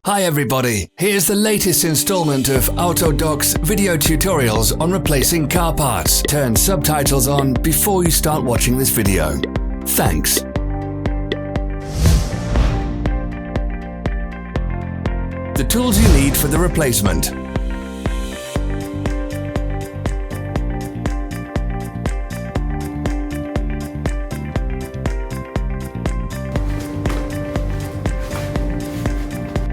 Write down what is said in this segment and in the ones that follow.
Hi everybody, here's the latest installment of Autodoc's video tutorials on replacing car parts. Turn subtitles on before you start watching this video. Thanks. The tools you need for the replacement.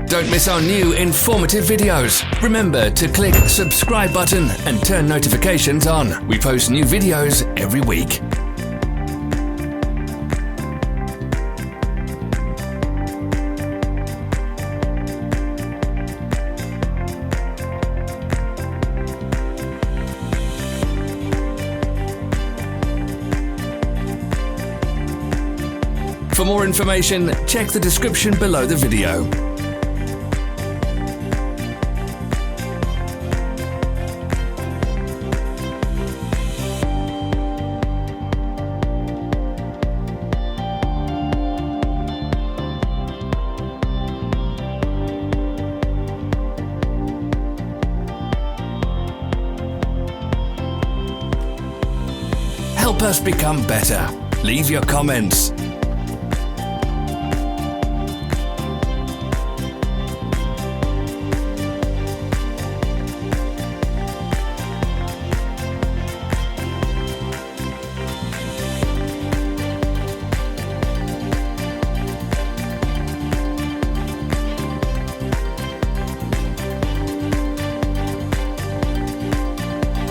Don't miss our new informative videos. Remember to click the subscribe button and turn notifications on. We post new videos every week. For more information, check the description below the video. Help us become better. Leave your comments.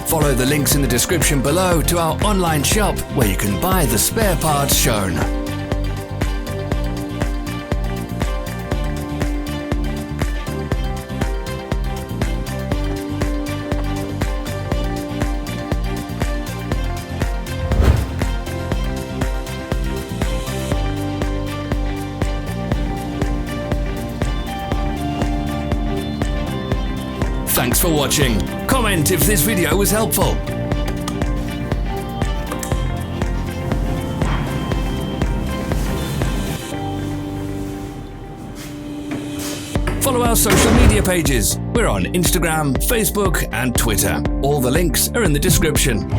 Follow the links in the description below to our online shop where you can buy the spare parts shown. Thanks for watching. Comment if this video was helpful. Follow our social media pages. We're on Instagram, Facebook and Twitter. All the links are in the description.